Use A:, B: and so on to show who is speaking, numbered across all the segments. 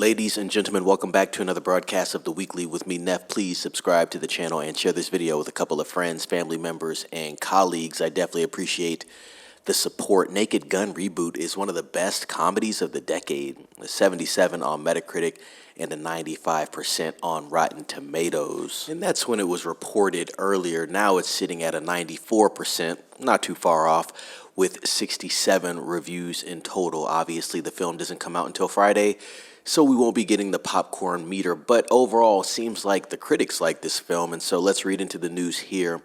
A: Ladies and gentlemen, welcome back to another broadcast of The Weekly with me, Neff. Please subscribe to the channel and share this video with a couple of friends, family members, and colleagues. I definitely appreciate the support. Naked Gun reboot is one of the best comedies of the decade. A 77 on Metacritic and a 95% on Rotten Tomatoes. And that's when it was reported earlier. Now it's sitting at a 94%, not too far off, with 67 reviews in total. Obviously, the film doesn't come out until Friday, so we won't be getting the popcorn meter. But overall, seems like the critics like this film, and so let's read into the news here.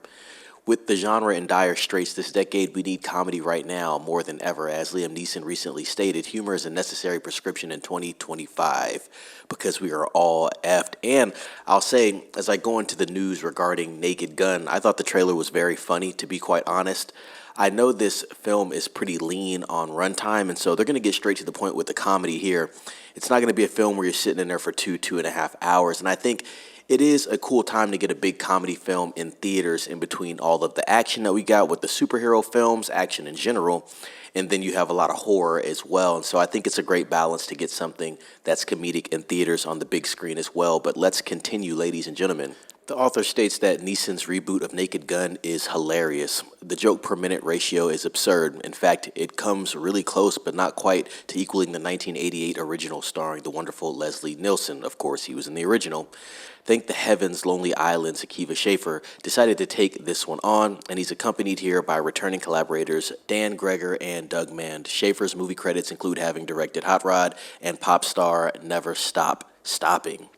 A: With the genre in dire straits this decade, we need comedy right now more than ever. As Liam Neeson recently stated, humor is a necessary prescription in 2025 because we are all effed. And I'll say, as I go into the news regarding Naked Gun, I thought the trailer was very funny, to be quite honest. I know this film is pretty lean on runtime, and so they're going to get straight to the point with the comedy here. It's not going to be a film where you're sitting in there for 2.5 hours, and I think it is a cool time to get a big comedy film in theaters in between all of the action that we got with the superhero films, action in general, and then you have a lot of horror as well. And so I think it's a great balance to get something that's comedic in theaters on the big screen as well. But let's continue, ladies and gentlemen. The author states that Neeson's reboot of Naked Gun is hilarious. The joke per minute ratio is absurd. In fact, it comes really close, but not quite, to equaling the 1988 original starring the wonderful Leslie Nielsen. Of course, he was in the original. Thank the heavens, Lonely Island's Akiva Schaffer decided to take this one on, and he's accompanied here by returning collaborators Dan Greger and Doug Mand. Schaffer's movie credits include having directed Hot Rod and pop star Never Stop Stopping.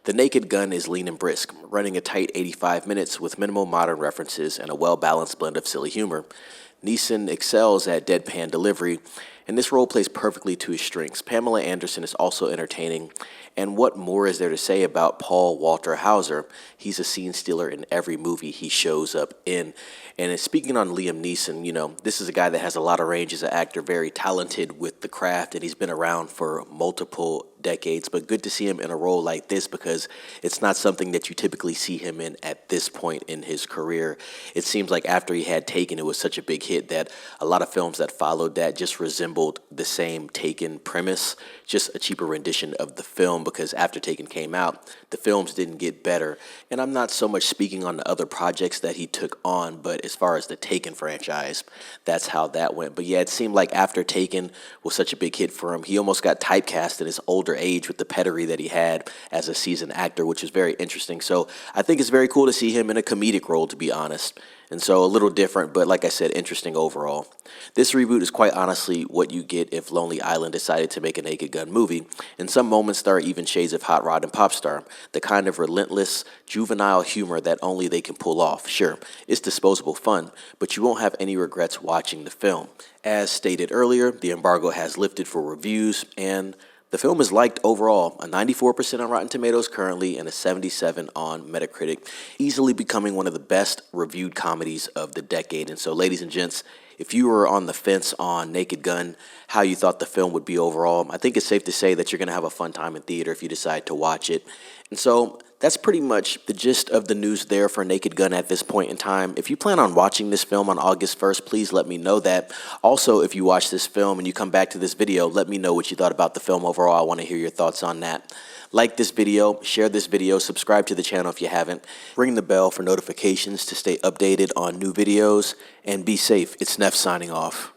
A: The Naked Gun is lean and brisk, running a tight 85 minutes with minimal modern references and a well-balanced blend of silly humor. Neeson excels at deadpan delivery, and this role plays perfectly to his strengths. Pamela Anderson is also entertaining, and what more is there to say about Paul Walter Hauser? He's a scene stealer in every movie he shows up in. And speaking on Liam Neeson, this is a guy that has a lot of range as an actor, very talented with the craft, and he's been around for multiple decades. But good to see him in a role like this because it's not something that you typically see him in at this point in his career. It seems like after he had Taken, it was such a big hit that a lot of films that followed that just resembled the same Taken premise, just a cheaper rendition of the film, because after Taken came out, the films didn't get better. And I'm not so much speaking on the other projects that he took on, but as far as the Taken franchise, that's how that went. But yeah, it seemed like after Taken was such a big hit for him, he almost got typecast in his older age with the pedigree that he had as a seasoned actor, which is very interesting. So I think it's very cool to see him in a comedic role, to be honest. And so a little different, but like I said, interesting overall. This reboot is quite honestly what you get if Lonely Island decided to make a Naked Gun movie. In some moments, there are even shades of Hot Rod and Popstar, the kind of relentless, juvenile humor that only they can pull off. Sure, it's disposable fun, but you won't have any regrets watching the film. As stated earlier, the embargo has lifted for reviews, and the film is liked overall, a 94% on Rotten Tomatoes currently and a 77 on Metacritic, easily becoming one of the best reviewed comedies of the decade. And so, ladies and gents, if you were on the fence on Naked Gun, how you thought the film would be overall, I think it's safe to say that you're going to have a fun time in theater if you decide to watch it. And so that's pretty much the gist of the news there for Naked Gun at this point in time. If you plan on watching this film on August 1st, please let me know that. Also, if you watch this film and you come back to this video, let me know what you thought about the film overall. I want to hear your thoughts on that. Like this video, share this video, subscribe to the channel if you haven't. Ring the bell for notifications to stay updated on new videos, and be safe. It's Neff signing off.